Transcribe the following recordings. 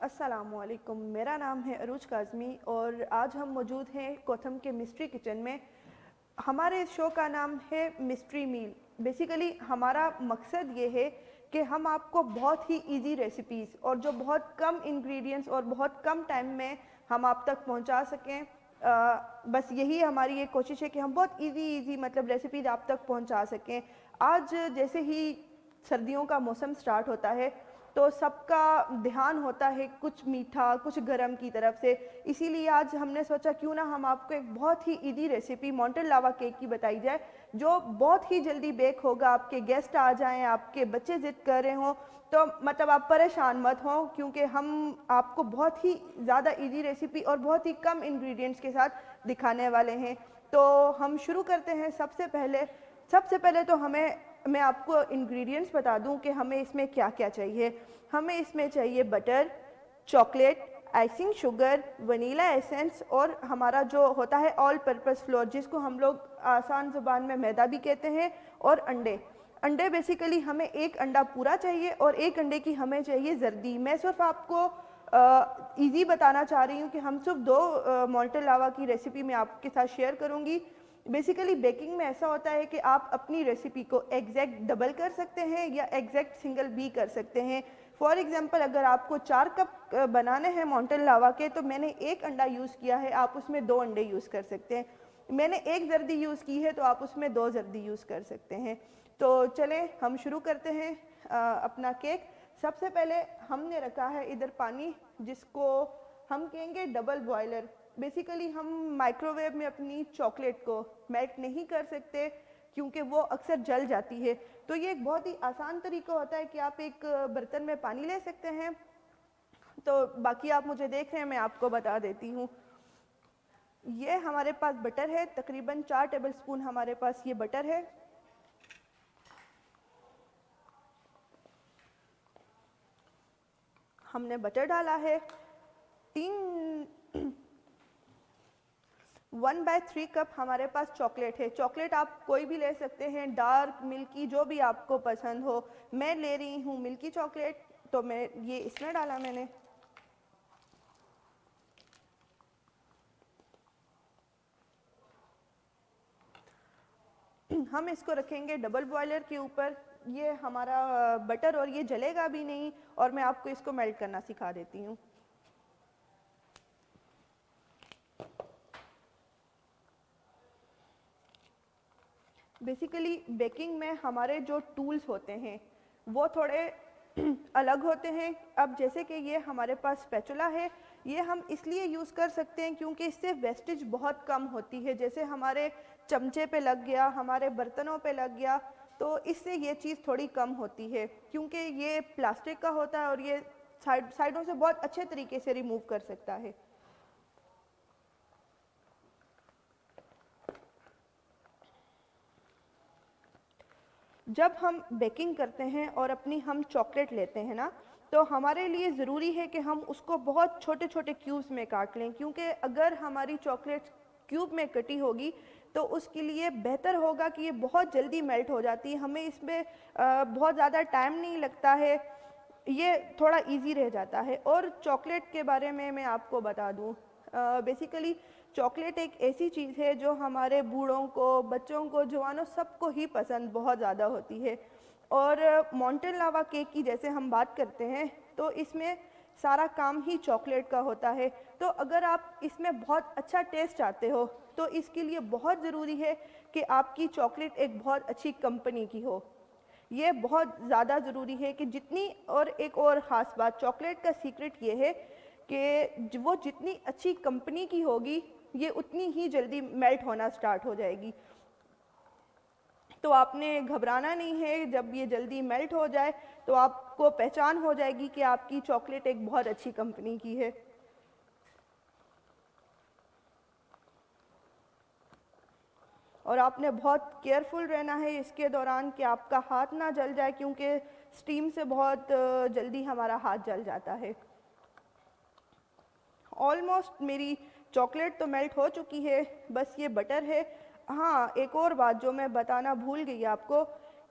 अस्सलामुअलैकुम, मेरा नाम है अरूज काज़मी और आज हम मौजूद हैं कोथम के मिस्ट्री किचन में। हमारे इस शो का नाम है मिस्ट्री मील। बेसिकली हमारा मकसद ये है कि हम आपको बहुत ही इजी रेसिपीज़ और जो बहुत कम इंग्रेडिएंट्स और बहुत कम टाइम में हम आप तक पहुंचा सकें। बस यही हमारी एक कोशिश है कि हम बहुत इजी मतलब रेसिपीज़ आप तक पहुंचा सकें। आज जैसे ही सर्दियों का मौसम स्टार्ट होता है तो सबका ध्यान होता है कुछ मीठा कुछ गरम की तरफ से। इसीलिए आज हमने सोचा क्यों ना हम आपको एक बहुत ही इजी रेसिपी मोंटेल लावा केक की बताई जाए जो बहुत ही जल्दी बेक होगा। आपके गेस्ट आ जाएं, आपके बच्चे जिद कर रहे हों तो मतलब आप परेशान मत हों, क्योंकि हम आपको बहुत ही ज़्यादा इजी रेसिपी और बहुत ही कम इंग्रेडिएंट्स के साथ दिखाने वाले हैं। तो हम शुरू करते हैं। सबसे पहले तो मैं आपको इंग्रेडिएंट्स बता दूं कि हमें इसमें क्या क्या चाहिए। हमें इसमें चाहिए butter, chocolate, icing sugar, vanilla essence और हमारा जो होता है ऑल पर्पस फ्लोर जिसको हम लोग आसान ज़ुबान में मैदा भी कहते हैं, और अंडे बेसिकली हमें एक अंडा पूरा चाहिए और एक अंडे की हमें चाहिए जर्दी। मैं सिर्फ आपको इजी बताना चाह रही हूँ कि हम सिर्फ दो मोंटेल लावा की रेसिपी में आपके साथ शेयर करूँगी। बेसिकली बेकिंग में ऐसा होता है कि आप अपनी रेसिपी को एग्जैक्ट डबल कर सकते हैं या एग्जैक्ट सिंगल भी कर सकते हैं। फॉर एग्जांपल अगर आपको 4 कप बनाने हैं मोंटेल लावा के तो मैंने एक अंडा यूज़ किया है, आप उसमें 2 अंडे यूज़ कर सकते हैं। मैंने एक जर्दी यूज़ की है तो आप उसमें 2 जर्दी यूज़ कर सकते हैं। तो चलें हम शुरू करते हैं अपना केक। सबसे पहले हमने रखा है इधर पानी जिसको हम कहेंगे डबल बॉयलर। बेसिकली हम माइक्रोवेव में अपनी चॉकलेट को मेल्ट नहीं कर सकते क्योंकि वो अक्सर जल जाती है। तो ये एक बहुत ही आसान तरीका होता है कि आप एक बर्तन में पानी ले सकते हैं। तो बाकी आप मुझे देख रहे हैं, मैं आपको बता देती हूँ। ये हमारे पास बटर है, तकरीबन 4 टेबलस्पून हमारे पास ये बटर है। हमने बटर डाला है। 1/3 कप हमारे पास चॉकलेट है। चॉकलेट आप कोई भी ले सकते हैं, डार्क, मिल्की, जो भी आपको पसंद हो। मैं ले रही हूँ मिल्की चॉकलेट, तो मैं ये इसमें डाला मैंने। हम इसको रखेंगे डबल बॉयलर के ऊपर। ये हमारा बटर और ये जलेगा भी नहीं और मैं आपको इसको मेल्ट करना सिखा देती हूँ। बेसिकली बेकिंग में हमारे जो टूल्स होते हैं वो थोड़े अलग होते हैं। अब जैसे कि ये हमारे पास स्पैचुला है, ये हम इसलिए यूज़ कर सकते हैं क्योंकि इससे वेस्टेज बहुत कम होती है। जैसे हमारे चमचे पे लग गया, हमारे बर्तनों पे लग गया, तो इससे ये चीज़ थोड़ी कम होती है क्योंकि ये प्लास्टिक का होता है और ये साइडों से बहुत अच्छे तरीके से रिमूव कर सकता है। जब हम बेकिंग करते हैं और अपनी हम चॉकलेट लेते हैं ना, तो हमारे लिए ज़रूरी है कि हम उसको बहुत छोटे छोटे क्यूब्स में काट लें, क्योंकि अगर हमारी चॉकलेट क्यूब में कटी होगी तो उसके लिए बेहतर होगा कि ये बहुत जल्दी मेल्ट हो जाती है। हमें इसमें बहुत ज़्यादा टाइम नहीं लगता है, ये थोड़ा इजी रह जाता है। और चॉकलेट के बारे में मैं आपको बता दूं, बेसिकली चॉकलेट एक ऐसी चीज़ है जो हमारे बूढ़ों को, बच्चों को, जवानों सबको ही पसंद बहुत ज़्यादा होती है। और मोंटेल लावा केक की जैसे हम बात करते हैं तो इसमें सारा काम ही चॉकलेट का होता है। तो अगर आप इसमें बहुत अच्छा टेस्ट चाहते हो तो इसके लिए बहुत ज़रूरी है कि आपकी चॉकलेट एक बहुत अच्छी कंपनी की हो। ये बहुत ज़्यादा ज़रूरी है कि जितनी, और एक और ख़ास बात चॉकलेट का सीक्रेट ये है कि वो जितनी अच्छी कंपनी की होगी ये उतनी ही जल्दी मेल्ट होना स्टार्ट हो जाएगी। तो आपने घबराना नहीं है, जब ये जल्दी मेल्ट हो जाए तो आपको पहचान हो जाएगी कि आपकी चॉकलेट एक बहुत अच्छी कंपनी की है। और आपने बहुत केयरफुल रहना है इसके दौरान कि आपका हाथ ना जल जाए, क्योंकि स्टीम से बहुत जल्दी हमारा हाथ जल जाता है। ऑलमोस्ट मेरी चॉकलेट तो मेल्ट हो चुकी है, बस ये बटर है। हाँ, एक और बात जो मैं बताना भूल गई आपको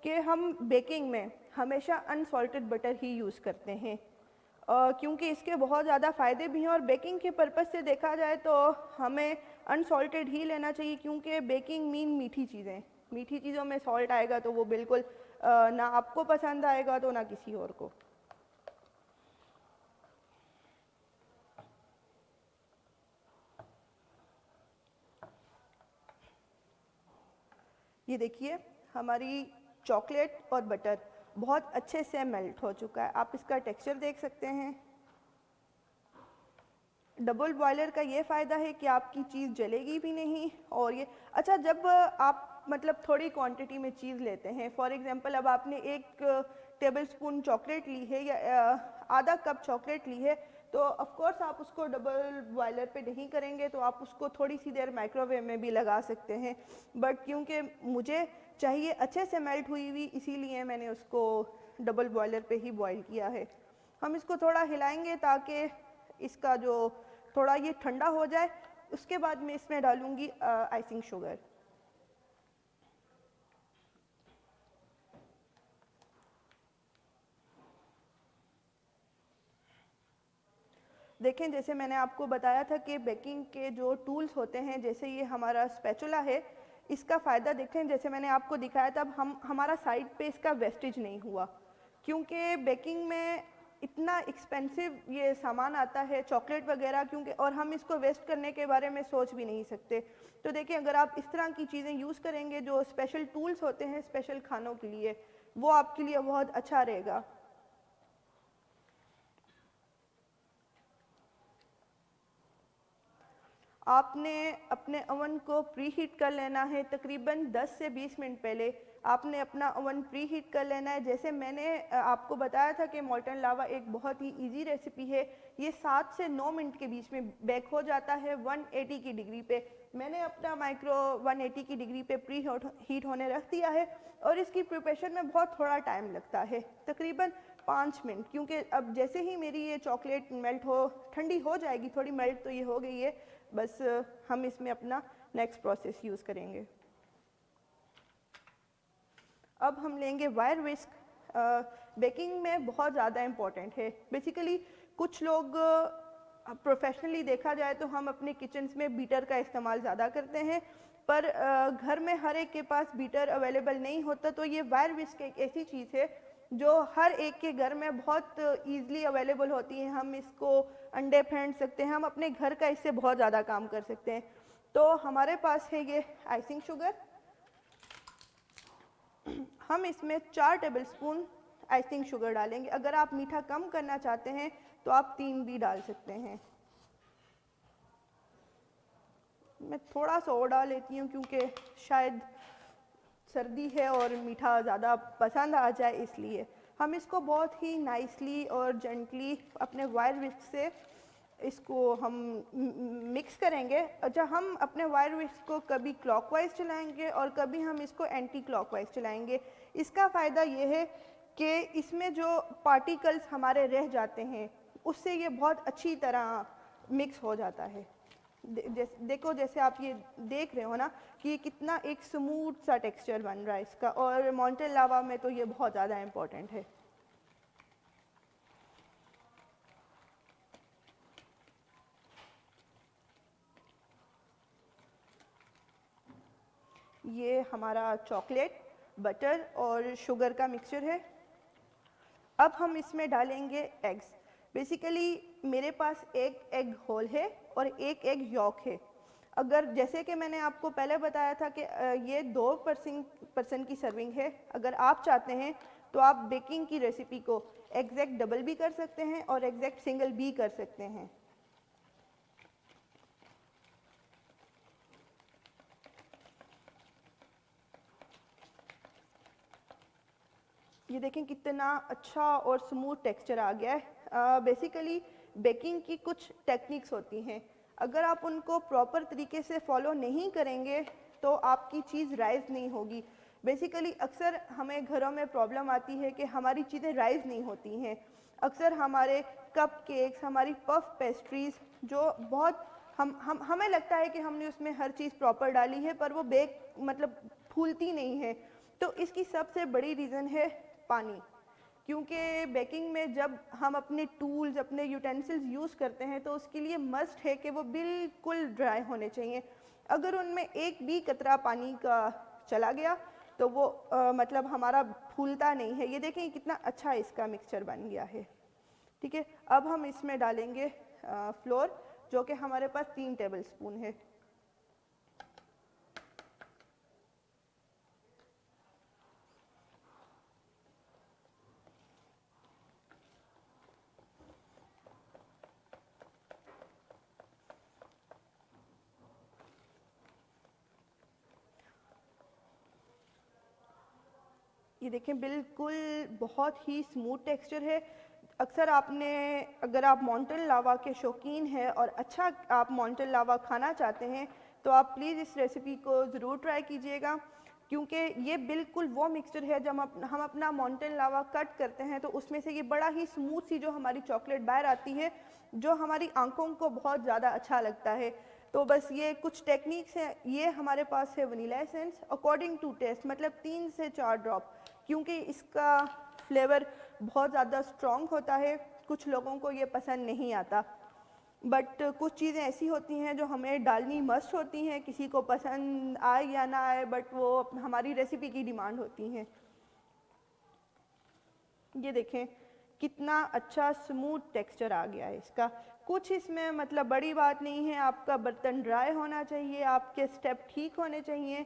कि हम बेकिंग में हमेशा अनसॉल्टेड बटर ही यूज़ करते हैं। क्योंकि इसके बहुत ज़्यादा फ़ायदे भी हैं और बेकिंग के पर्पज़ से देखा जाए तो हमें अनसॉल्टेड ही लेना चाहिए, क्योंकि बेकिंग मीठी चीज़ों में सॉल्ट आएगा तो वो बिल्कुल ना आपको पसंद आएगा तो ना किसी और को। ये देखिए हमारी चॉकलेट और बटर बहुत अच्छे से मेल्ट हो चुका है, आप इसका टेक्सचर देख सकते हैं। डबल बॉयलर का ये फ़ायदा है कि आपकी चीज़ जलेगी भी नहीं। और ये अच्छा, जब आप मतलब थोड़ी क्वांटिटी में चीज़ लेते हैं, फॉर एग्जांपल अब आपने 1 टेबलस्पून चॉकलेट ली है या आधा कप चॉकलेट ली है, तो ऑफ कोर्स आप उसको डबल बॉयलर पे नहीं करेंगे, तो आप उसको थोड़ी सी देर माइक्रोवेव में भी लगा सकते हैं। बट क्योंकि मुझे चाहिए अच्छे से मेल्ट हुई हुई, इसीलिए मैंने उसको डबल बॉयलर पे ही बॉयल किया है। हम इसको थोड़ा हिलाएंगे ताकि इसका जो थोड़ा ये ठंडा हो जाए। उसके बाद मैं इसमें डालूंगी आइसिंग शुगर। देखें, जैसे मैंने आपको बताया था कि बेकिंग के जो टूल्स होते हैं, जैसे ये हमारा स्पैचुला है, इसका फ़ायदा देखें, जैसे मैंने आपको दिखाया था, अब हमारा साइड पे इसका वेस्टेज नहीं हुआ, क्योंकि बेकिंग में इतना एक्सपेंसिव ये सामान आता है चॉकलेट वगैरह, क्योंकि और हम इसको वेस्ट करने के बारे में सोच भी नहीं सकते। तो देखिए, अगर आप इस तरह की चीज़ें यूज़ करेंगे, जो स्पेशल टूल्स होते हैं स्पेशल खानों के लिए, वो आपके लिए बहुत अच्छा रहेगा। आपने अपने अवन को प्री हीट कर लेना है, तकरीबन 10 से 20 मिनट पहले आपने अपना अवन प्री हीट कर लेना है। जैसे मैंने आपको बताया था कि मोल्टन लावा एक बहुत ही इजी रेसिपी है, ये 7 से 9 मिनट के बीच में बेक हो जाता है 180 की डिग्री पे। मैंने अपना माइक्रो 180 की डिग्री पे प्री हीट होने रख दिया है, और इसकी प्रिपरेशन में बहुत थोड़ा टाइम लगता है, तकरीबन 5 मिनट, क्योंकि अब जैसे ही मेरी ये चॉकलेट मेल्ट हो ठंडी हो जाएगी, थोड़ी मेल्ट तो ये हो गई है, बस हम इसमें अपना नेक्स्ट प्रोसेस यूज़ करेंगे। अब हम लेंगे वायर विस्क। बेकिंग में बहुत ज़्यादा इम्पॉर्टेंट है। बेसिकली कुछ लोग प्रोफेशनली देखा जाए तो हम अपने किचन्स में बीटर का इस्तेमाल ज़्यादा करते हैं, पर घर में हर एक के पास बीटर अवेलेबल नहीं होता, तो ये वायर विस्क एक ऐसी चीज़ है जो हर एक के घर में बहुत ईज़िली अवेलेबल होती है। हम इसको अंडे फेंट सकते हैं, हम अपने घर का इससे बहुत ज़्यादा काम कर सकते हैं। तो हमारे पास है ये आइसिंग शुगर। हम इसमें 4 टेबलस्पून आइसिंग शुगर डालेंगे। अगर आप मीठा कम करना चाहते हैं तो आप 3 भी डाल सकते हैं। मैं थोड़ा सा और डाल लेती हूँ, क्योंकि शायद सर्दी है और मीठा ज़्यादा पसंद आ जाए, इसलिए हम इसको बहुत ही नाइसली और जेंटली अपने वायर विस्क से इसको हम मिक्स करेंगे। अच्छा, हम अपने वायर विस्क को कभी क्लॉकवाइज चलाएंगे और कभी हम इसको एंटी क्लॉकवाइज चलाएंगे। इसका फ़ायदा ये है कि इसमें जो पार्टिकल्स हमारे रह जाते हैं, उससे ये बहुत अच्छी तरह मिक्स हो जाता है। देखो, जैसे आप ये देख रहे हो ना कि ये कितना एक स्मूथ सा टेक्सचर बन रहा है इसका, और मोंटेन लावा में तो ये बहुत ज़्यादा इम्पोर्टेंट है। ये हमारा चॉकलेट, बटर और शुगर का मिक्सचर है। अब हम इसमें डालेंगे एग्स। बेसिकली मेरे पास एक एग होल है और एक एग यॉक है। अगर जैसे कि मैंने आपको पहले बताया था कि ये 2 पर्सन की सर्विंग है। अगर आप चाहते हैं तो आप बेकिंग की रेसिपी को एग्जैक्ट डबल भी कर सकते हैं और एग्जैक्ट सिंगल भी कर सकते हैं। ये देखें कितना अच्छा और स्मूथ टेक्सचर आ गया है। बेसिकली बेकिंग की कुछ टेक्निक्स होती हैं, अगर आप उनको प्रॉपर तरीके से फॉलो नहीं करेंगे तो आपकी चीज़ राइज़ नहीं होगी। बेसिकली अक्सर हमें घरों में प्रॉब्लम आती है कि हमारी चीज़ें राइज़ नहीं होती हैं। अक्सर हमारे कप केक्स, हमारी पफ पेस्ट्रीज़ जो बहुत हमें लगता है कि हमने उसमें हर चीज़ प्रॉपर डाली है, पर वो बेक मतलब फूलती नहीं है। तो इसकी सबसे बड़ी रीज़न है पानी। क्योंकि बेकिंग में जब हम अपने टूल्स, अपने यूटेंसिल्स यूज़ करते हैं तो उसके लिए मस्ट है कि वो बिल्कुल ड्राई होने चाहिए। अगर उनमें एक भी कतरा पानी का चला गया तो वो मतलब हमारा फूलता नहीं है। ये देखें कितना अच्छा इसका मिक्सचर बन गया है। ठीक है, अब हम इसमें डालेंगे फ्लोर, जो कि हमारे पास 3 टेबल स्पून है। ये देखें बिल्कुल बहुत ही स्मूथ टेक्सचर है। अक्सर आपने, अगर आप माउंटेन लावा के शौकीन हैं और अच्छा आप माउंटेन लावा खाना चाहते हैं तो आप प्लीज़ इस रेसिपी को ज़रूर ट्राई कीजिएगा, क्योंकि ये बिल्कुल वो मिक्सचर है जब हम अपना माउंटेन लावा कट करते हैं तो उसमें से ये बड़ा ही स्मूथ सी जो हमारी चॉकलेट बाहर आती है, जो हमारी आंखों को बहुत ज़्यादा अच्छा लगता है। तो बस ये कुछ टेक्निक्स हैं। ये हमारे पास है vanilla essence according to taste, मतलब 3 से 4 ड्रॉप, क्योंकि इसका फ्लेवर बहुत ज़्यादा स्ट्रॉन्ग होता है। कुछ लोगों को ये पसंद नहीं आता, बट कुछ चीज़ें ऐसी होती हैं जो हमें डालनी मस्ट होती हैं, किसी को पसंद आए या ना आए, बट वो हमारी रेसिपी की डिमांड होती हैं। ये देखें कितना अच्छा स्मूथ टेक्सचर आ गया है इसका। कुछ इसमें मतलब बड़ी बात नहीं है, आपका बर्तन ड्राई होना चाहिए, आपके स्टेप ठीक होने चाहिए,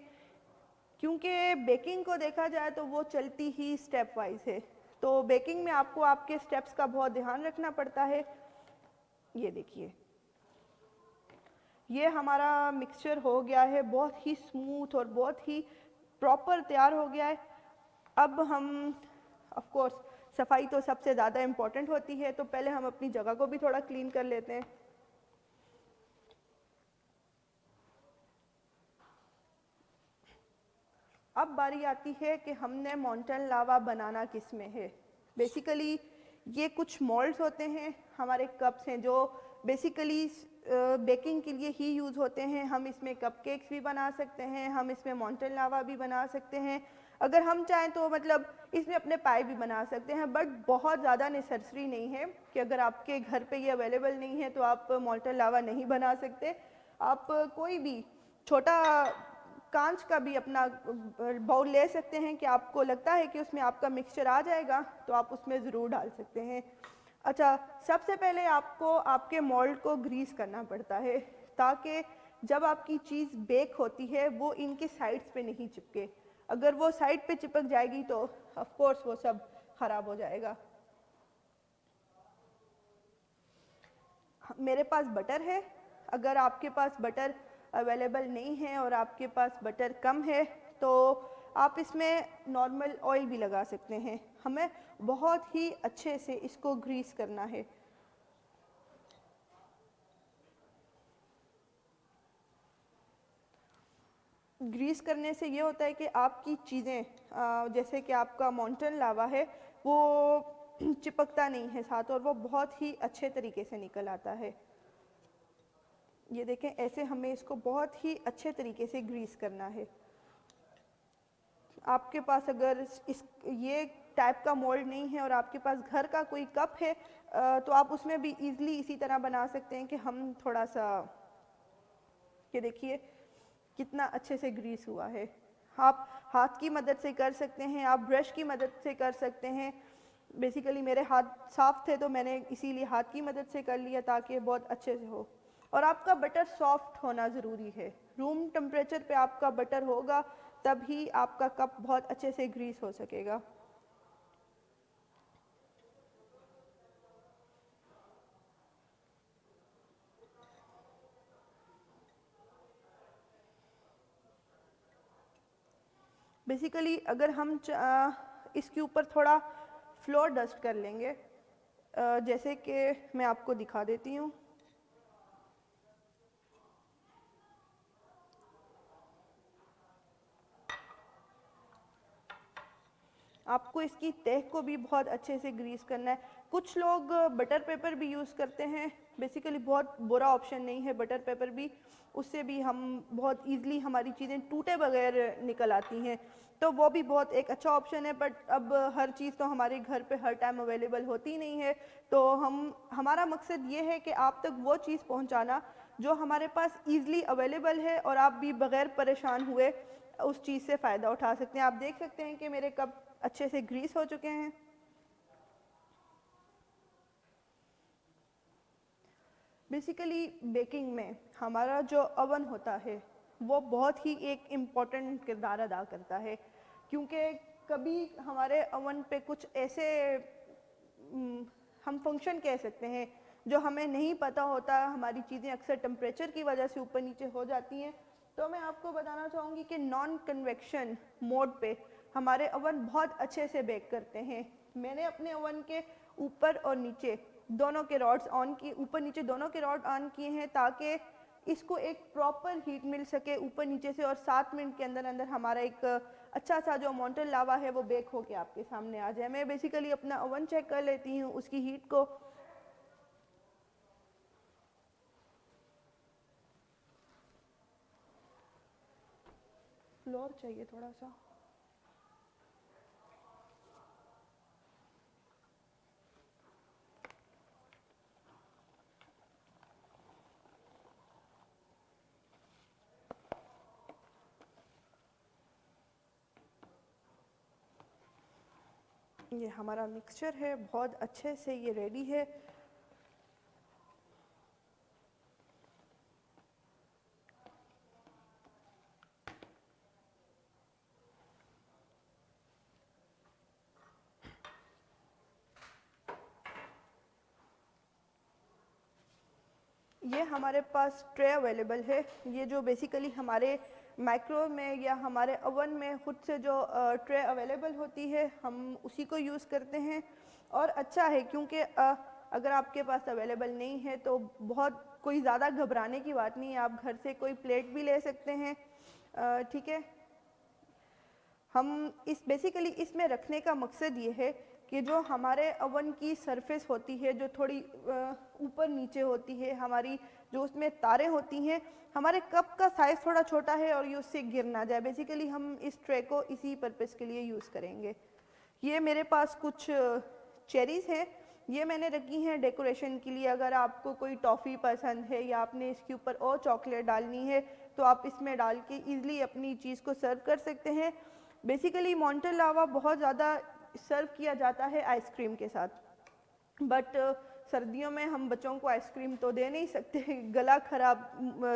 क्योंकि बेकिंग को देखा जाए तो वो चलती ही स्टेप वाइज है। तो बेकिंग में आपको आपके स्टेप्स का बहुत ध्यान रखना पड़ता है। ये देखिए ये हमारा मिक्सचर हो गया है, बहुत ही स्मूथ और बहुत ही प्रॉपर तैयार हो गया है। अब हम ऑफ कोर्स सफाई तो सबसे ज़्यादा इम्पॉर्टेंट होती है, तो पहले हम अपनी जगह को भी थोड़ा क्लीन कर लेते हैं। अब बारी आती है कि हमने माउंटेन लावा बनाना किस में है। बेसिकली ये कुछ मोल्ड्स होते हैं, हमारे कप्स हैं जो बेसिकली बेकिंग के लिए ही यूज़ होते हैं। हम इसमें कपकेक्स भी बना सकते हैं, हम इसमें माउंटेन लावा भी बना सकते हैं, अगर हम चाहें तो मतलब इसमें अपने पाए भी बना सकते हैं। बट बहुत ज़्यादा नेसेसरी नहीं है कि अगर आपके घर पे ये अवेलेबल नहीं है तो आप माउंटेन लावा नहीं बना सकते। आप कोई भी छोटा कांच का भी अपना बाउल ले सकते हैं कि आपको लगता है कि उसमें आपका मिक्सचर आ जाएगा तो आप उसमें ज़रूर डाल सकते हैं। अच्छा, सबसे पहले आपको आपके मोल्ड को ग्रीस करना पड़ता है ताकि जब आपकी चीज़ बेक होती है वो इनके साइड्स पे नहीं चिपके। अगर वो साइड पे चिपक जाएगी तो ऑफ कोर्स वो सब ख़राब हो जाएगा। मेरे पास बटर है, अगर आपके पास बटर अवेलेबल नहीं है और आपके पास बटर कम है तो आप इसमें नॉर्मल ऑयल भी लगा सकते हैं। हमें बहुत ही अच्छे से इसको ग्रीस करना है। ग्रीस करने से ये होता है कि आपकी चीज़ें जैसे कि आपका माउंटेन लावा है वो चिपकता नहीं है साथ, और वो बहुत ही अच्छे तरीके से निकल आता है। ये देखें ऐसे हमें इसको बहुत ही अच्छे तरीके से ग्रीस करना है। आपके पास अगर इस ये टाइप का मोल्ड नहीं है और आपके पास घर का कोई कप है तो आप उसमें भी इजीली इसी तरह बना सकते हैं कि हम थोड़ा सा, ये देखिए कितना अच्छे से ग्रीस हुआ है। आप हाथ की मदद से कर सकते हैं, आप ब्रश की मदद से कर सकते हैं। बेसिकली मेरे हाथ साफ थे तो मैंने इसीलिए हाथ की मदद से कर लिया ताकि बहुत अच्छे से हो। और आपका बटर सॉफ्ट होना ज़रूरी है, रूम टेम्परेचर पे आपका बटर होगा तभी आपका कप बहुत अच्छे से ग्रीस हो सकेगा। बेसिकली अगर हम इसके ऊपर थोड़ा फ्लोर डस्ट कर लेंगे, जैसे कि मैं आपको दिखा देती हूँ। आपको इसकी तह को भी बहुत अच्छे से ग्रीस करना है। कुछ लोग बटर पेपर भी यूज़ करते हैं, बेसिकली बहुत बुरा ऑप्शन नहीं है बटर पेपर भी, उससे भी हम बहुत ईज़िली हमारी चीज़ें टूटे बगैर निकल आती हैं, तो वो भी बहुत एक अच्छा ऑप्शन है। बट अब हर चीज़ तो हमारे घर पे हर टाइम अवेलेबल होती नहीं है, तो हमारा मकसद ये है कि आप तक वो चीज़ पहुंचाना जो हमारे पास ईज़िली अवेलेबल है और आप भी बग़ैर परेशान हुए उस चीज़ से फ़ायदा उठा सकते हैं। आप देख सकते हैं कि मेरे कप अच्छे से ग्रीस हो चुके हैं। बेसिकली बेकिंग में हमारा जो अवन होता है वो बहुत ही एक इम्पॉर्टेंट किरदार अदा करता है, क्योंकि कभी हमारे अवन पे कुछ ऐसे हम फंक्शन कह सकते हैं जो हमें नहीं पता होता, हमारी चीज़ें अक्सर टेम्परेचर की वजह से ऊपर नीचे हो जाती हैं। तो मैं आपको बताना चाहूँगी कि नॉन कन्वेक्शन मोड पे हमारे अवन बहुत अच्छे से बेक करते हैं। मैंने अपने अवन के ऊपर और नीचे दोनों के रॉड्स ऑन किए, ऊपर नीचे दोनों के रॉड ऑन किए हैं ताकि इसको एक प्रॉपर हीट मिल सके ऊपर नीचे से, और 7 मिनट के अंदर अंदर हमारा एक अच्छा सा जो मोंटेन लावा है वो बेक होके आपके सामने आ जाए। मैं बेसिकली अपना ओवन चेक कर लेती हूँ, उसकी हीट को। फ्लोर चाहिए थोड़ा सा। ये हमारा मिक्सचर है, बहुत अच्छे से ये रेडी है। ये हमारे पास ट्रे अवेलेबल है, ये जो बेसिकली हमारे माइक्रो में या हमारे ओवन में खुद से जो ट्रे अवेलेबल होती है हम उसी को यूज़ करते हैं। और अच्छा है क्योंकि अगर आपके पास अवेलेबल नहीं है तो बहुत कोई ज़्यादा घबराने की बात नहीं है, आप घर से कोई प्लेट भी ले सकते हैं। ठीक है, हम इस बेसिकली इसमें रखने का मकसद ये है कि जो हमारे अवन की सरफेस होती है जो थोड़ी ऊपर नीचे होती है, हमारी जो उसमें तारें होती हैं, हमारे कप का साइज़ थोड़ा छोटा है और ये उससे गिर ना जाए, बेसिकली हम इस ट्रे को इसी पर्पज़ के लिए यूज़ करेंगे। ये मेरे पास कुछ चेरीज़ हैं, ये मैंने रखी हैं डेकोरेशन के लिए। अगर आपको कोई टॉफ़ी पसंद है या आपने इसके ऊपर और चॉकलेट डालनी है तो आप इसमें डाल के ईज़िली अपनी चीज़ को सर्व कर सकते हैं। बेसिकली मोंटेन लावा बहुत ज़्यादा सर्व किया जाता है आइसक्रीम के साथ, बट सर्दियों में हम बच्चों को आइसक्रीम तो दे नहीं सकते, गला खराब,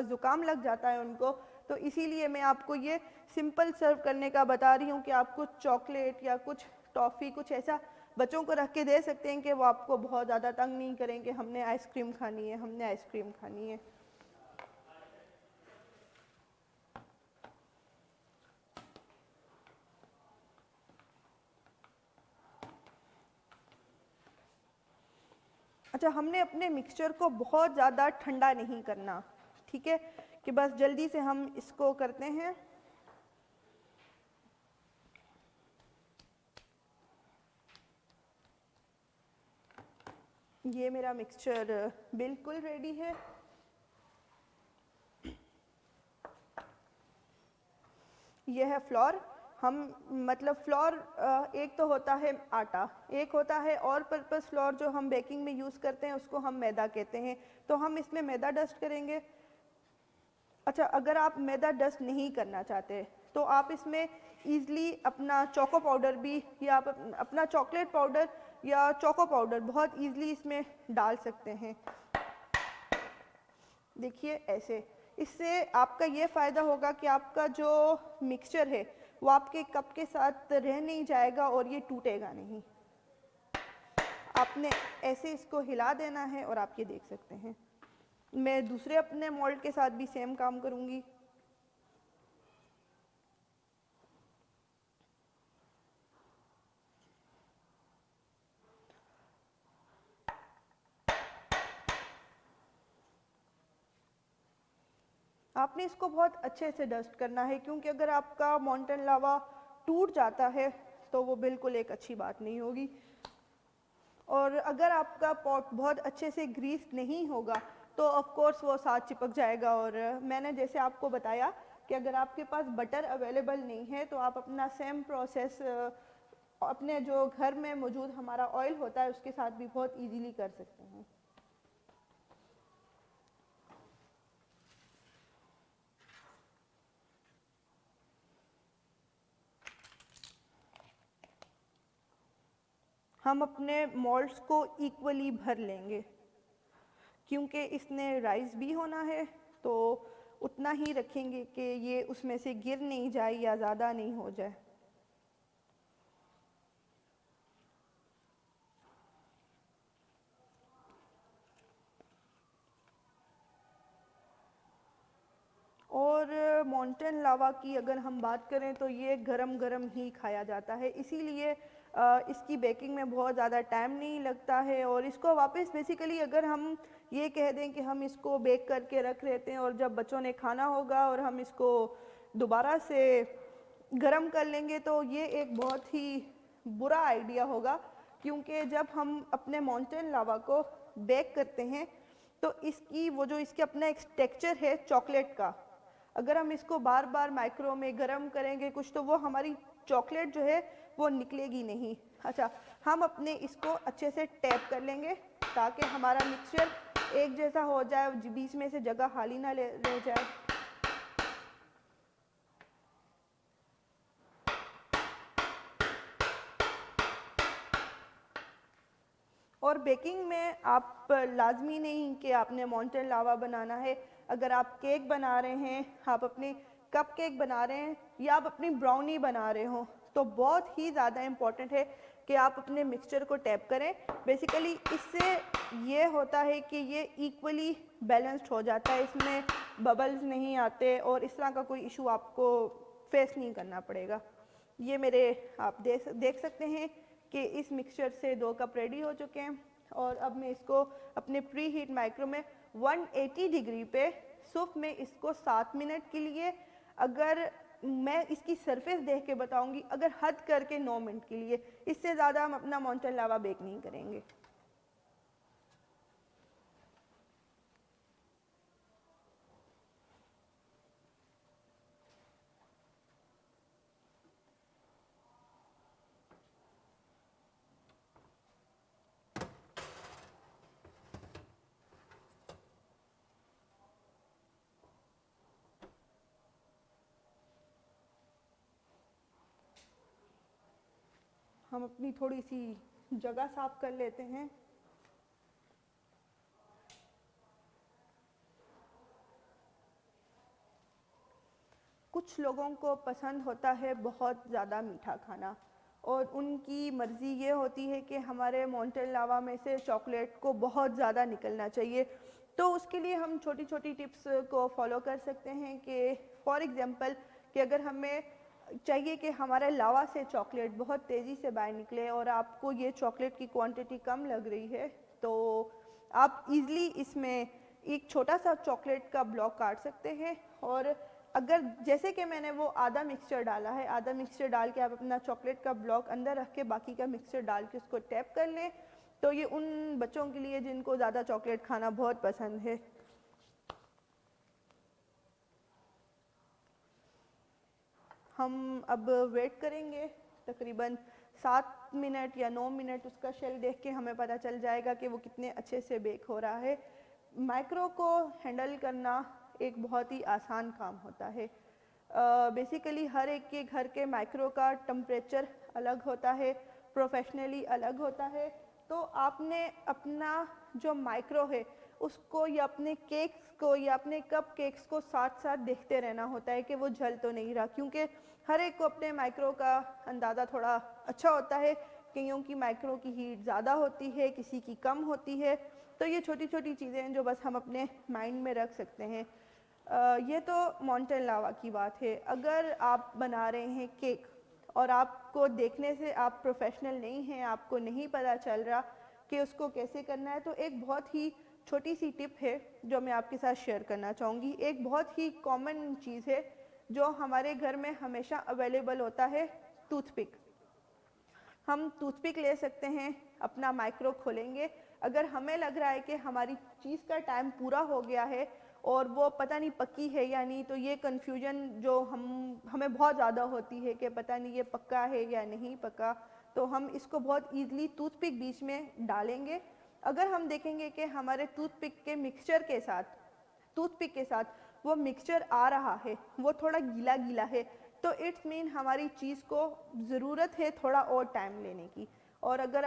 ज़ुकाम लग जाता है उनको, तो इसीलिए मैं आपको ये सिंपल सर्व करने का बता रही हूँ कि आप कुछ चॉकलेट या कुछ टॉफ़ी कुछ ऐसा बच्चों को रख के दे सकते हैं कि वो आपको बहुत ज़्यादा तंग नहीं करें कि हमने आइसक्रीम खानी है, हमने आइसक्रीम खानी है। अच्छा, हमने अपने मिक्सचर को बहुत ज़्यादा ठंडा नहीं करना, ठीक है, कि बस जल्दी से हम इसको करते हैं। ये मेरा मिक्सचर बिल्कुल रेडी है। ये है फ्लोर। हम मतलब फ्लोर एक तो होता है आटा, एक होता है और पर्पस फ्लोर जो हम बेकिंग में यूज़ करते हैं उसको हम मैदा कहते हैं, तो हम इसमें मैदा डस्ट करेंगे। अच्छा, अगर आप मैदा डस्ट नहीं करना चाहते तो आप इसमें ईज़िली अपना चोको पाउडर भी या आप अपना चॉकलेट पाउडर या चोको पाउडर बहुत ईज़िली इसमें डाल सकते हैं। देखिए ऐसे, इससे आपका ये फ़ायदा होगा कि आपका जो मिक्सचर है वो आपके कप के साथ रह नहीं जाएगा और ये टूटेगा नहीं। आपने ऐसे इसको हिला देना है और आप ये देख सकते हैं। मैं दूसरे अपने मोल्ड के साथ भी सेम काम करूँगी। आपने इसको बहुत अच्छे से डस्ट करना है, क्योंकि अगर आपका मोंटेन लावा टूट जाता है तो वो बिल्कुल एक अच्छी बात नहीं होगी। और अगर आपका पॉट बहुत अच्छे से ग्रीस नहीं होगा तो ऑफ कोर्स वो साथ चिपक जाएगा। और मैंने जैसे आपको बताया कि अगर आपके पास बटर अवेलेबल नहीं है तो आप अपना सेम प्रोसेस अपने जो घर में मौजूद हमारा ऑयल होता है उसके साथ भी बहुत इजीली कर सकते हैं। हम अपने मोल्ड्स को इक्वली भर लेंगे, क्योंकि इसने राइस भी होना है तो उतना ही रखेंगे कि ये उसमें से गिर नहीं जाए या ज़्यादा नहीं हो जाए। और माउंटेन लावा की अगर हम बात करें तो ये गरम गरम ही खाया जाता है, इसीलिए इसकी बेकिंग में बहुत ज़्यादा टाइम नहीं लगता है। और इसको वापस बेसिकली अगर हम ये कह दें कि हम इसको बेक करके रख लेते हैं और जब बच्चों ने खाना होगा और हम इसको दोबारा से गरम कर लेंगे तो ये एक बहुत ही बुरा आइडिया होगा, क्योंकि जब हम अपने माउंटेन लावा को बेक करते हैं तो इसकी वो जो इसके अपना एक टेक्सचर है चॉकलेट का, अगर हम इसको बार बार माइक्रो में गर्म करेंगे कुछ तो वो हमारी चॉकलेट जो है वो निकलेगी नहीं। अच्छा, हम अपने इसको अच्छे से टैप कर लेंगे ताकि हमारा मिक्सचर एक जैसा हो जाए, बीच में से जगह खाली ना रह जाए। और बेकिंग में आप लाजमी नहीं कि आपने माउंटेन लावा बनाना है। अगर आप केक बना रहे हैं, आप अपनी कप केक बना रहे हैं या आप अपनी ब्राउनी बना रहे हो तो बहुत ही ज़्यादा इम्पॉर्टेंट है कि आप अपने मिक्सचर को टैप करें। बेसिकली इससे ये होता है कि ये इक्वली बैलेंस्ड हो जाता है, इसमें बबल्स नहीं आते और इस तरह का कोई इशू आपको फेस नहीं करना पड़ेगा। ये मेरे आप देख सकते हैं कि इस मिक्सचर से 2 कप रेडी हो चुके हैं। और अब मैं इसको अपने प्री हीट माइक्रो में 180 डिग्री पे सिर्फ मैं इसको 7 मिनट के लिए, अगर मैं इसकी सरफेस देख के बताऊंगी, अगर हद करके 9 मिनट के लिए, इससे ज़्यादा हम अपना माउंटेन लावा बेक नहीं करेंगे। हम अपनी थोड़ी सी जगह साफ कर लेते हैं। कुछ लोगों को पसंद होता है बहुत ज़्यादा मीठा खाना और उनकी मर्ज़ी ये होती है कि हमारे माउंटेन लावा में से चॉकलेट को बहुत ज़्यादा निकलना चाहिए। तो उसके लिए हम छोटी छोटी टिप्स को फॉलो कर सकते हैं कि फॉर एग्ज़ाम्पल कि अगर हमें चाहिए कि हमारे लावा से चॉकलेट बहुत तेज़ी से बाहर निकले और आपको ये चॉकलेट की क्वांटिटी कम लग रही है तो आप इजीली इसमें एक छोटा सा चॉकलेट का ब्लॉक काट सकते हैं। और अगर जैसे कि मैंने वो आधा मिक्सचर डाला है, आधा मिक्सचर डाल के आप अपना चॉकलेट का ब्लॉक अंदर रख के बाकी का मिक्सचर डाल के उसको टैप कर लें, तो ये उन बच्चों के लिए जिनको ज़्यादा चॉकलेट खाना बहुत पसंद है। हम अब वेट करेंगे तकरीबन 7 मिनट या 9 मिनट, उसका शेल देख के हमें पता चल जाएगा कि वो कितने अच्छे से बेक हो रहा है। माइक्रो को हैंडल करना एक बहुत ही आसान काम होता है। बेसिकली हर एक के घर के माइक्रो का टेम्परेचर अलग होता है, प्रोफेशनली अलग होता है। तो आपने अपना जो माइक्रो है उसको या अपने केक्स को या अपने कप केक्स को साथ साथ देखते रहना होता है कि वो जल तो नहीं रहा, क्योंकि हर एक को अपने माइक्रो का अंदाज़ा थोड़ा अच्छा होता है। कईयों की माइक्रो की हीट ज़्यादा होती है, किसी की कम होती है। तो ये छोटी छोटी चीज़ें हैं जो बस हम अपने माइंड में रख सकते हैं। ये तो माउंटेन लावा की बात है। अगर आप बना रहे हैं केक और आपको देखने से आप प्रोफेशनल नहीं हैं, आपको नहीं पता चल रहा कि उसको कैसे करना है, तो एक बहुत ही छोटी सी टिप है जो मैं आपके साथ शेयर करना चाहूँगी। एक बहुत ही कॉमन चीज़ है जो हमारे घर में हमेशा अवेलेबल होता है, टूथपिक। हम टूथपिक ले सकते हैं, अपना माइक्रो खोलेंगे, अगर हमें लग रहा है कि हमारी चीज़ का टाइम पूरा हो गया है और वो पता नहीं पकी है या नहीं, तो ये कन्फ्यूजन जो हमें बहुत ज़्यादा होती है कि पता नहीं ये पक्का है या नहीं पका, तो हम इसको बहुत ईज़िली टूथपिक बीच में डालेंगे। अगर हम देखेंगे कि हमारे टूथपिक के मिक्सचर के साथ टूथपिक के साथ वो मिक्सचर आ रहा है, वो थोड़ा गीला गीला है, तो इट्स मीन हमारी चीज़ को ज़रूरत है थोड़ा और टाइम लेने की। और अगर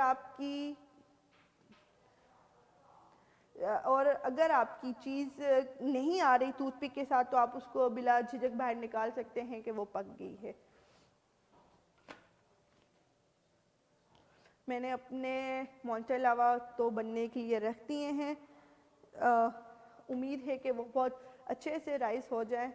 आपकी चीज़ नहीं आ रही टूथपिक के साथ, तो आप उसको बिला झिझक बाहर निकाल सकते हैं कि वो पक गई है। मैंने अपने मोंटे लावा तो बनने के लिए रख दिए हैं, उम्मीद है कि वो बहुत अच्छे से राइस हो जाए।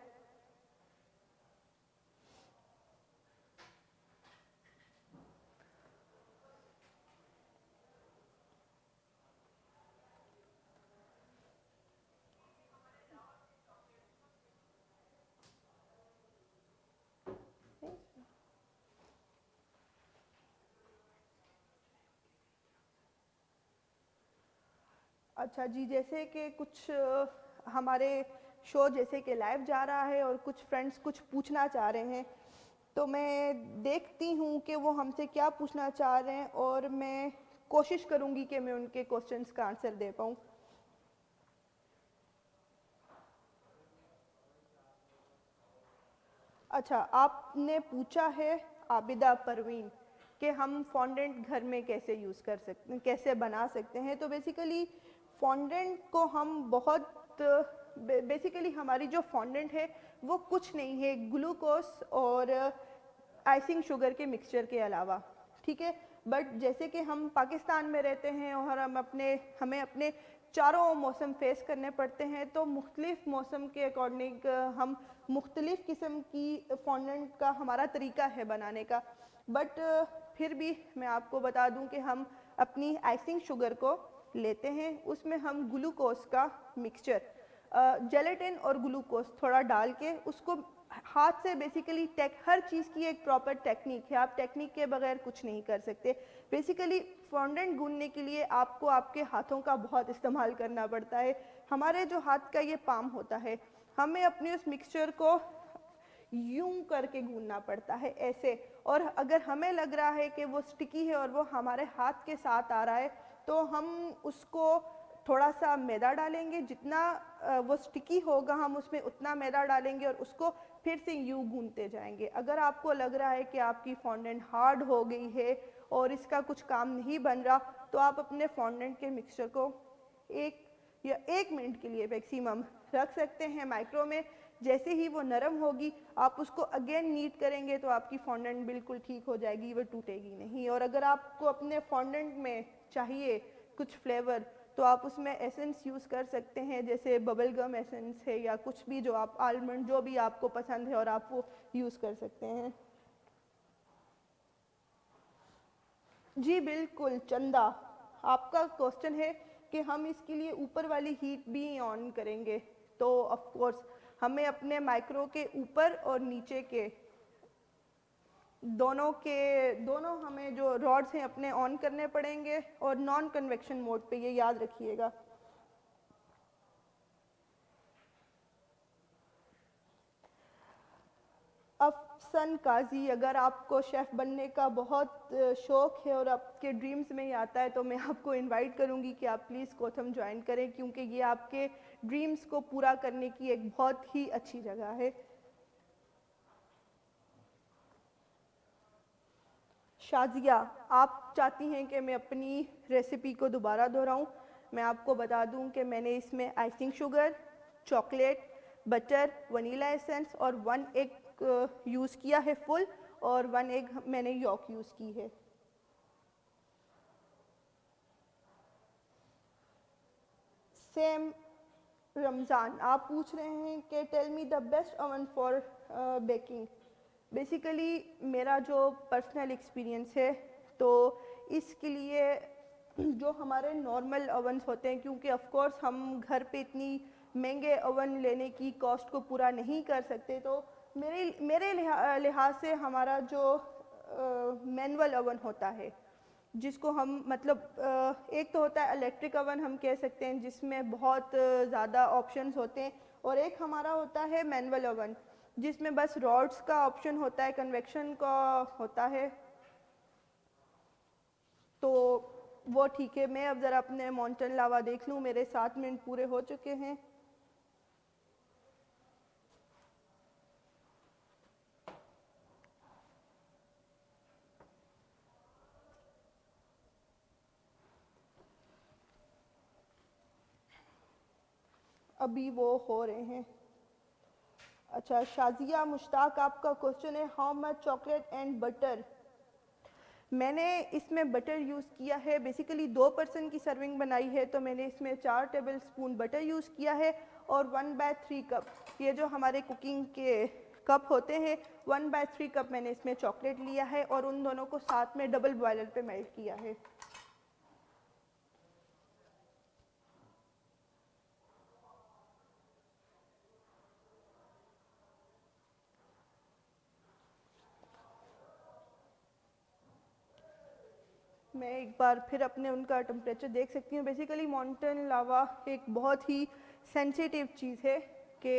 अच्छा जी, जैसे कि कुछ हमारे शो जैसे कि लाइव जा रहा है और कुछ फ्रेंड्स कुछ पूछना चाह रहे हैं, तो मैं देखती हूँ कि वो हमसे क्या पूछना चाह रहे हैं और मैं कोशिश करूँगी कि मैं उनके क्वेश्चंस का आंसर दे पाऊँ। अच्छा, आपने पूछा है आबिदा परवीन कि हम फॉन्डेंट घर में कैसे यूज़ कर सकते हैं, कैसे बना सकते हैं। तो बेसिकली फॉन्डेंट को हम बहुत बेसिकली हमारी जो फॉन्डेंट है वो कुछ नहीं है ग्लूकोस और आइसिंग शुगर के मिक्सचर के अलावा, ठीक है। बट जैसे कि हम पाकिस्तान में रहते हैं और हमें अपने चारों मौसम फेस करने पड़ते हैं, तो मुख्तलिफ मौसम के अकॉर्डिंग हम मुख्तलिफ किस्म की फॉन्डेंट का हमारा तरीका है बनाने का। बट फिर भी मैं आपको बता दूं कि हम अपनी आइसिंग शुगर को लेते हैं, उसमें हम ग्लूकोज का मिक्सचर जेलेटिन और ग्लूकोज थोड़ा डाल के उसको हाथ से बेसिकली हर चीज़ की एक प्रॉपर टेक्निक है, आप टेक्निक के बगैर कुछ नहीं कर सकते। बेसिकली फॉन्डेंट गूंदने के लिए आपको आपके हाथों का बहुत इस्तेमाल करना पड़ता है। हमारे जो हाथ का ये पाम होता है, हमें अपने उस मिक्सचर को यूं करके गूंदना पड़ता है ऐसे, और अगर हमें लग रहा है कि वो स्टिकी है और वो हमारे हाथ के साथ आ रहा है, तो हम उसको थोड़ा सा मैदा डालेंगे, जितना वो स्टिकी होगा हम उसमें उतना मैदा डालेंगे और उसको फिर से यूं गूंदते जाएंगे। अगर आपको लग रहा है कि आपकी फॉन्डेंट हार्ड हो गई है और इसका कुछ काम नहीं बन रहा, तो आप अपने फॉन्डेंट के मिक्सचर को 1 मिनट के लिए मैक्सिमम रख सकते हैं माइक्रो में। जैसे ही वो नरम होगी, आप उसको अगेन नीट करेंगे तो आपकी फॉन्डेंट बिल्कुल ठीक हो जाएगी, वो टूटेगी नहीं। और अगर आपको अपने फॉन्डेंट में चाहिए कुछ फ्लेवर, तो आप उसमें एसेंस यूज़ कर सकते हैं, जैसे बबल गम एसेंस है या कुछ भी जो आप आलमंड जो भी आपको पसंद है, और आप वो यूज़ कर सकते हैं। जी बिल्कुल चंदा, आपका क्वेश्चन है कि हम इसके लिए ऊपर वाली हीट भी ऑन करेंगे, तो ऑफ कोर्स हमें अपने माइक्रो के ऊपर और नीचे के दोनों हमें जो रॉड्स हैं अपने ऑन करने पड़ेंगे, और नॉन कन्वेक्शन मोड पे, ये याद रखिएगा। अफसन काजी, अगर आपको शेफ़ बनने का बहुत शौक़ है और आपके ड्रीम्स में ही आता है, तो मैं आपको इनवाइट करूंगी कि आप प्लीज़ कोथम ज्वाइन करें, क्योंकि ये आपके ड्रीम्स को पूरा करने की एक बहुत ही अच्छी जगह है। शाजिया, आप चाहती हैं कि मैं अपनी रेसिपी को दोबारा दोहराऊं? मैं आपको बता दूं कि मैंने इसमें icing sugar, chocolate, butter, vanilla essence और 1 एग यूज़ किया है फुल, और 1 एग मैंने यॉक यूज़ की है। सेम रमज़ान, आप पूछ रहे हैं कि tell me the best oven for baking. Basically मेरा जो पर्सनल एक्सपीरियंस है, तो इसके लिए जो हमारे नॉर्मल ओवन्स होते हैं, क्योंकि ऑफ कोर्स हम घर पे इतनी महंगे ओवन लेने की कॉस्ट को पूरा नहीं कर सकते, तो मेरे मेरे लिहाज से हमारा जो मैनुअल ओवन होता है, जिसको हम मतलब एक तो होता है इलेक्ट्रिक ओवन हम कह सकते हैं जिसमें बहुत ज़्यादा ऑप्शंस होते हैं, और एक हमारा होता है मैनुअल ओवन जिसमें बस रॉड्स का ऑप्शन होता है, कन्वेक्शन का होता है। तो वो ठीक है, मैं अब ज़रा अपने मॉन्टेन लावा देख लूँ, मेरे 7 मिनट पूरे हो चुके हैं। अभी वो हो रहे हैं। अच्छा, शाजिया मुश्ताक आपका क्वेश्चन है how much chocolate and butter. मैंने इसमें बटर यूज़ किया है, बेसिकली 2 पर्सन की सर्विंग बनाई है तो मैंने इसमें 4 टेबल स्पून बटर यूज़ किया है, और 1/3 कप, ये जो हमारे कुकिंग के कप होते हैं, 1/3 कप मैंने इसमें चॉकलेट लिया है और उन दोनों को साथ में डबल बॉयलर पे मेल्ट किया है। मैं एक बार फिर अपने उनका टेम्परेचर देख सकती हूँ। बेसिकली मॉन्टेन लावा एक बहुत ही सेंसिटिव चीज़ है कि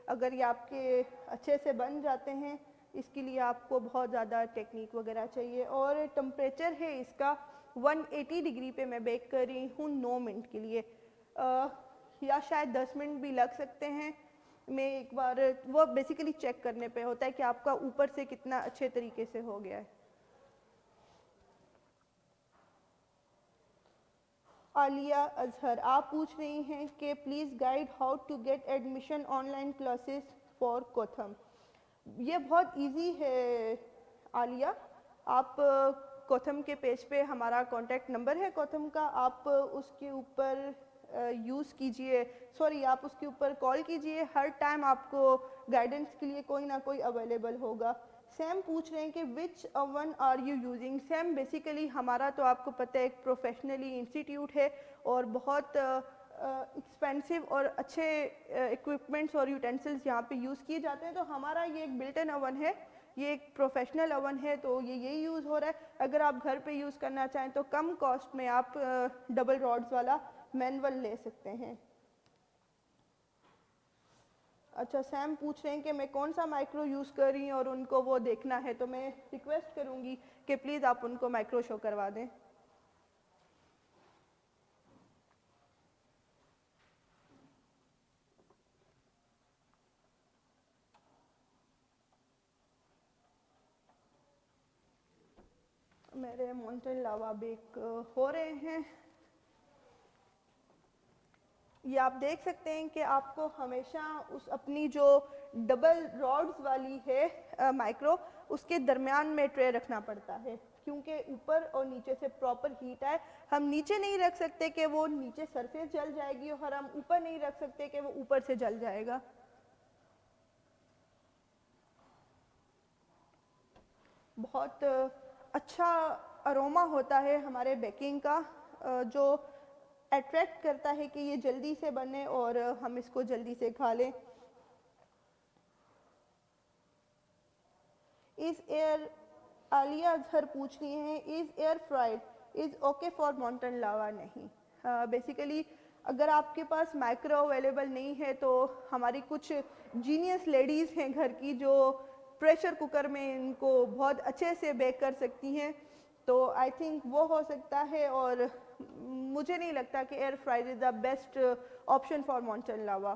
अगर ये आपके अच्छे से बन जाते हैं, इसके लिए आपको बहुत ज़्यादा टेक्निक वगैरह चाहिए, और टेम्परेचर है इसका 180 डिग्री पे मैं बेक कर रही हूँ 9 मिनट के लिए, या शायद 10 मिनट भी लग सकते हैं। मैं एक बार वो बेसिकली चेक करने पे होता है कि आपका ऊपर से कितना अच्छे तरीके से हो गया है। आलिया अजहर आप पूछ रही हैं कि please guide how to get admission online classes for कोथम। ये बहुत इजी है आलिया, आप कोथम के पेज पे हमारा कॉन्टैक्ट नंबर है कोथम का, आप उसके ऊपर यूज़ कीजिए, सॉरी आप उसके ऊपर कॉल कीजिए, हर टाइम आपको गाइडेंस के लिए कोई ना कोई अवेलेबल होगा। सैम पूछ रहे हैं कि which oven are you using. Sam basically हमारा तो आपको पता है एक प्रोफेशनली इंस्टीट्यूट है और बहुत एक्सपेंसिव और अच्छे इक्विपमेंट्स और यूटेंसिल्स यहाँ पे यूज़ किए जाते हैं, तो हमारा ये एक बिल्ट इन ओवन है, ये एक प्रोफेशनल ओवन है, तो ये यही यूज़ हो रहा है। अगर आप घर पे यूज़ करना चाहें तो कम कॉस्ट में आप डबल रॉड्स वाला मैनुअल ले सकते हैं। अच्छा, सैम पूछ रहे हैं कि मैं कौन सा माइक्रो यूज़ कर रही हूँ और उनको वो देखना है, तो मैं रिक्वेस्ट करूँगी कि प्लीज़ आप उनको माइक्रो शो करवा दें। मेरे मॉन्टेन लावा बेक हो रहे हैं। ये आप देख सकते हैं कि आपको हमेशा उस अपनी जो डबल रॉड्स वाली है माइक्रो, उसके दरमियान में ट्रे रखना पड़ता है, क्योंकि ऊपर और नीचे से प्रॉपर हीट आए। हम नीचे नहीं रख सकते कि वो नीचे सरफेस जल जाएगी, और हम ऊपर नहीं रख सकते कि वो ऊपर से जल जाएगा। बहुत अच्छा अरोमा होता है हमारे बेकिंग का, जो अट्रैक्ट करता है कि ये जल्दी से बने और हम इसको जल्दी से खा लें। इज़ एयर आलिया अजहर पूछ रही हैं is air fried is okay for molten lava. नहीं, बेसिकली अगर आपके पास माइक्रो अवेलेबल नहीं है तो हमारी कुछ जीनियस लेडीज़ हैं घर की जो प्रेशर कुकर में इनको बहुत अच्छे से बेक कर सकती हैं, तो आई थिंक वो हो सकता है, और मुझे नहीं लगता कि air fried is the best option for molten lava.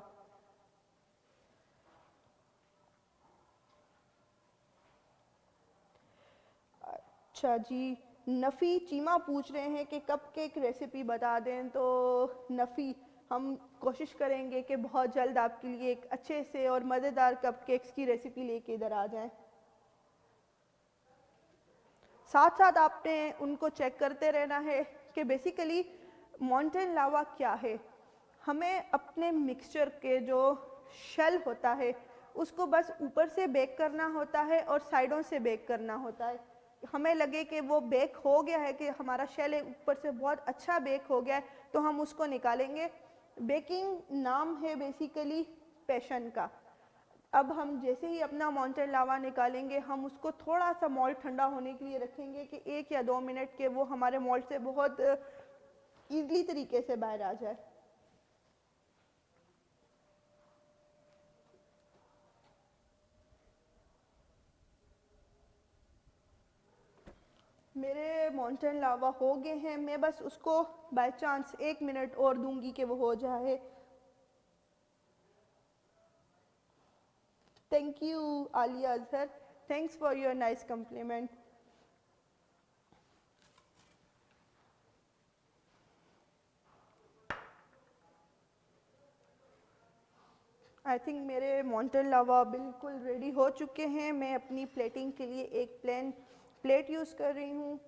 अच्छा जी, नफ़ी चीमा पूछ रहे हैं कि कप केक रेसिपी बता दें, तो नफ़ी हम कोशिश करेंगे कि बहुत जल्द आपके लिए एक अच्छे से और मज़ेदार कप केक्स की रेसिपी लेके इधर आ जाएं। साथ साथ आपने उनको चेक करते रहना है कि बेसिकली मॉन्टेन लावा क्या है। हमें अपने मिक्सचर के जो शेल होता है उसको बस ऊपर से बेक करना होता है और साइडों से बेक करना होता है। हमें लगे कि वो बेक हो गया है, कि हमारा शेल ऊपर से बहुत अच्छा बेक हो गया है, तो हम उसको निकालेंगे। बेकिंग नाम है बेसिकली पैशन का। अब हम जैसे ही अपना माउंटेन लावा निकालेंगे, हम उसको थोड़ा सा मोल्ड ठंडा होने के लिए रखेंगे कि 1 या 2 मिनट के वो हमारे मोल्ड से बहुत ईजली तरीके से बाहर आ जाए। मेरे माउंटेन लावा हो गए हैं, मैं बस उसको बाय चांस 1 मिनट और दूंगी कि वो हो जाए। Thank you Alia Azhar, thanks for your nice complement. I think मेरे माउंटेन लावा बिल्कुल रेडी हो चुके हैं। मैं अपनी प्लेटिंग के लिए एक प्लेन प्लेट यूज़ कर रही हूँ।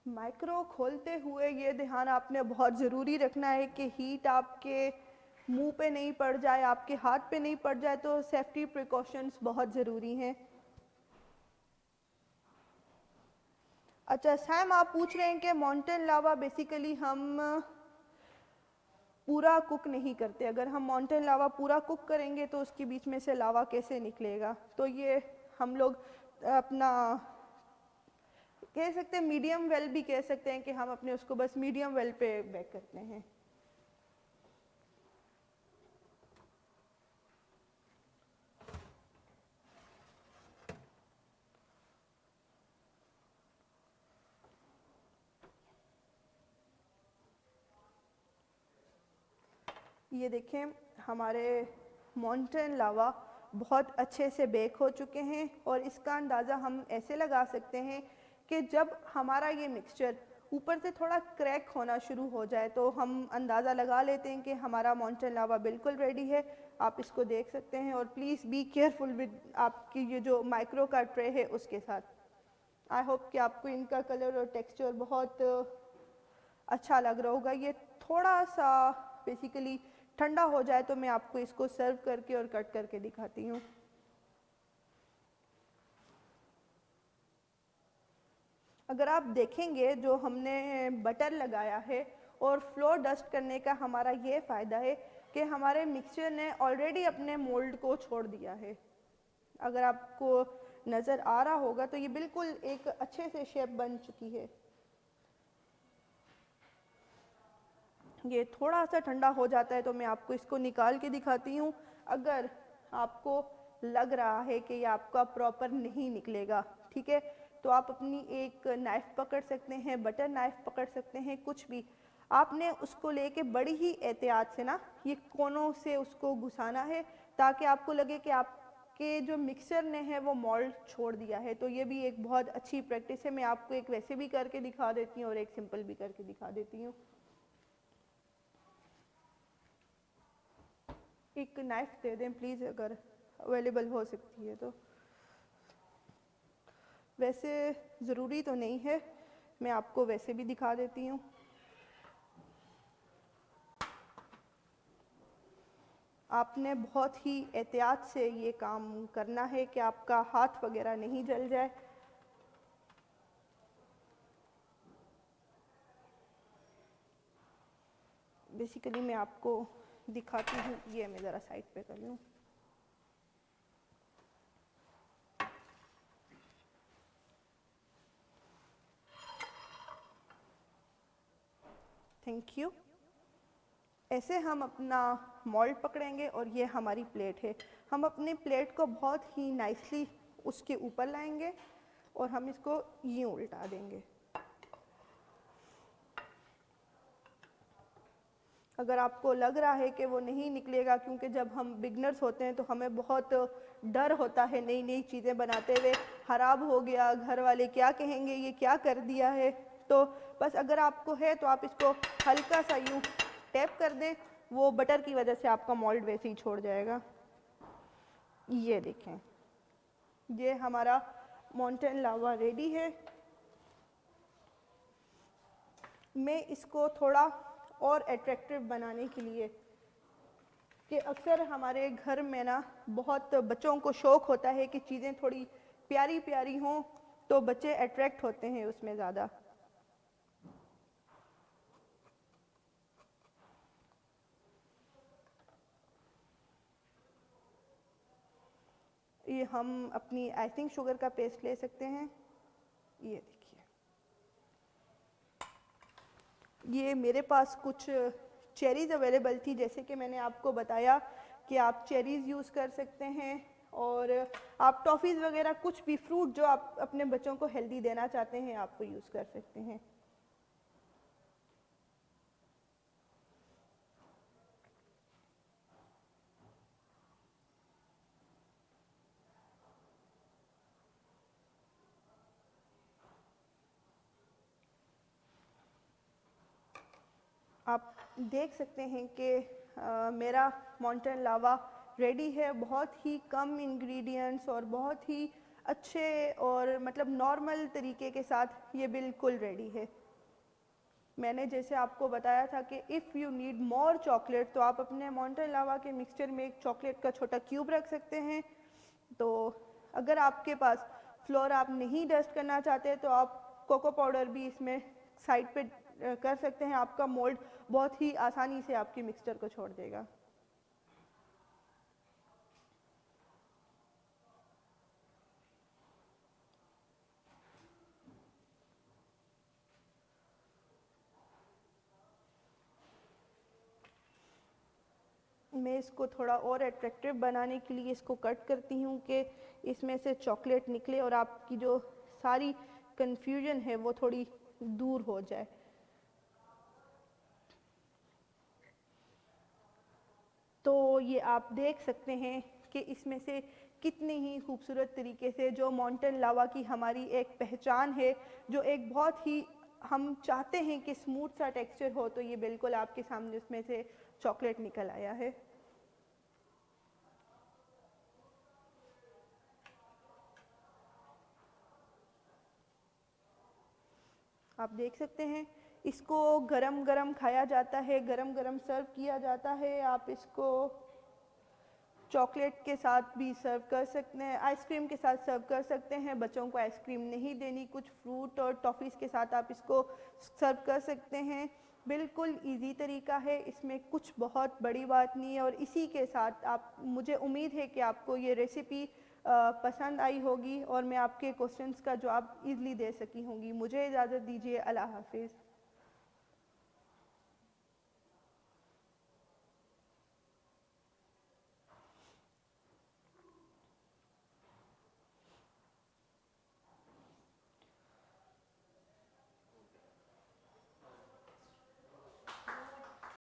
माइक्रो खोलते हुए ये ध्यान आपने बहुत ज़रूरी रखना है कि हीट आपके मुंह पे नहीं पड़ जाए, आपके हाथ पे नहीं पड़ जाए, तो सेफ्टी प्रिकॉशंस बहुत ज़रूरी हैं। अच्छा सैम, आप पूछ रहे हैं कि माउंटेन लावा बेसिकली हम पूरा कुक नहीं करते। अगर हम माउंटेन लावा पूरा कुक करेंगे तो उसके बीच में से लावा कैसे निकलेगा? तो ये हम लोग अपना कह सकते हैं, मीडियम वेल भी कह सकते हैं कि हम अपने उसको बस मीडियम वेल पे बेक करते हैं। ये देखें, हमारे माउंटेन लावा बहुत अच्छे से बेक हो चुके हैं और इसका अंदाज़ा हम ऐसे लगा सकते हैं कि जब हमारा ये मिक्सचर ऊपर से थोड़ा क्रैक होना शुरू हो जाए तो हम अंदाज़ा लगा लेते हैं कि हमारा माउंटेन लावा बिल्कुल रेडी है। आप इसको देख सकते हैं और प्लीज़ बी केयरफुल विद आपकी ये जो माइक्रो का ट्रे है उसके साथ। आई होप कि आपको इनका कलर और टेक्सचर बहुत अच्छा लग रहा होगा। ये थोड़ा सा बेसिकली ठंडा हो जाए तो मैं आपको इसको सर्व करके और कट करके दिखाती हूँ। अगर आप देखेंगे जो हमने बटर लगाया है और फ्लोर डस्ट करने का हमारा ये फ़ायदा है कि हमारे मिक्सचर ने ऑलरेडी अपने मोल्ड को छोड़ दिया है। अगर आपको नज़र आ रहा होगा तो ये बिल्कुल एक अच्छे से शेप बन चुकी है। ये थोड़ा सा ठंडा हो जाता है तो मैं आपको इसको निकाल के दिखाती हूँ। अगर आपको लग रहा है कि ये आपका प्रॉपर नहीं निकलेगा, ठीक है, तो आप अपनी एक नाइफ़ पकड़ सकते हैं, बटर नाइफ़ पकड़ सकते हैं, कुछ भी। आपने उसको लेके बड़ी ही एहतियात से ना ये कोनों से उसको घुसाना है ताकि आपको लगे कि आपके जो मिक्सर ने है वो मोल्ड छोड़ दिया है। तो ये भी एक बहुत अच्छी प्रैक्टिस है। मैं आपको एक वैसे भी करके दिखा देती हूँ और एक सिंपल भी करके दिखा देती हूँ। एक नाइफ दे दें प्लीज़, अगर अवेलेबल हो सकती है तो। वैसे ज़रूरी तो नहीं है, मैं आपको वैसे भी दिखा देती हूँ। आपने बहुत ही एहतियात से ये काम करना है कि आपका हाथ वगैरह नहीं जल जाए। बेसिकली मैं आपको दिखाती हूँ, ये मैं ज़रा साइड पे कर लूँ। Thank you. ऐसे हम अपना मोल्ड पकड़ेंगे और ये हमारी प्लेट है। हम अपनी प्लेट को बहुत ही नाइसली उसके ऊपर लाएंगे और हम इसको यूँ उल्टा देंगे। अगर आपको लग रहा है कि वो नहीं निकलेगा, क्योंकि जब हम बिगनर्स होते हैं तो हमें बहुत डर होता है नई नई चीज़ें बनाते हुए, ख़राब हो गया, घर वाले क्या कहेंगे, ये क्या कर दिया है। तो बस अगर आपको है तो आप इसको हल्का सा यूँ टैप कर दें, वो बटर की वजह से आपका मोल्ड वैसे ही छोड़ जाएगा। ये देखें, ये हमारा माउंटेन लावा रेडी है। मैं इसको थोड़ा और अट्रैक्टिव बनाने के लिए, कि अक्सर हमारे घर में ना बहुत बच्चों को शौक़ होता है कि चीज़ें थोड़ी प्यारी प्यारी हों तो बच्चे अट्रैक्ट होते हैं उसमें ज़्यादा। ये हम अपनी आइसिंग शुगर का पेस्ट ले सकते हैं। ये देखिए, ये मेरे पास कुछ चेरीज़ अवेलेबल थी, जैसे कि मैंने आपको बताया कि आप चेरीज़ यूज़ कर सकते हैं, और आप टॉफ़ीज़ वगैरह कुछ भी फ्रूट जो आप अपने बच्चों को हेल्दी देना चाहते हैं आप वो यूज़ कर सकते हैं। आप देख सकते हैं कि मेरा मॉन्टेन लावा रेडी है। बहुत ही कम इंग्रेडिएंट्स और बहुत ही अच्छे और मतलब नॉर्मल तरीके के साथ ये बिल्कुल रेडी है। मैंने जैसे आपको बताया था कि if you need more chocolate तो आप अपने मॉन्टेन लावा के मिक्सचर में एक चॉकलेट का छोटा क्यूब रख सकते हैं। तो अगर आपके पास फ्लोर आप नहीं डस्ट करना चाहते तो आप कोको पाउडर भी इसमें साइड पे कर सकते हैं। आपका मोल्ड बहुत ही आसानी से आपके मिक्सचर को छोड़ देगा। मैं इसको थोड़ा और अट्रैक्टिव बनाने के लिए इसको कट करती हूँ कि इसमें से चॉकलेट निकले और आपकी जो सारी कन्फ्यूजन है वो थोड़ी दूर हो जाए। तो ये आप देख सकते हैं कि इसमें से कितने ही खूबसूरत तरीके से जो माउंटेन लावा की हमारी एक पहचान है, जो एक बहुत ही हम चाहते हैं कि स्मूथ सा टेक्सचर हो, तो ये बिल्कुल आपके सामने उसमें से चॉकलेट निकल आया है। आप देख सकते हैं इसको गरम गरम खाया जाता है, गरम गरम सर्व किया जाता है। आप इसको चॉकलेट के साथ भी सर्व कर सकते हैं, आइसक्रीम के साथ सर्व कर सकते हैं। बच्चों को आइसक्रीम नहीं देनी, कुछ फ्रूट और टॉफ़ीज़ के साथ आप इसको सर्व कर सकते हैं। बिल्कुल इजी तरीका है, इसमें कुछ बहुत बड़ी बात नहीं है। और इसी के साथ आप, मुझे उम्मीद है कि आपको ये रेसिपी पसंद आई होगी और मैं आपके क्वेश्चंस का जवाब ईज़िली दे सकी होंगी। मुझे इजाज़त दीजिए। अल्लाह हाफिज़।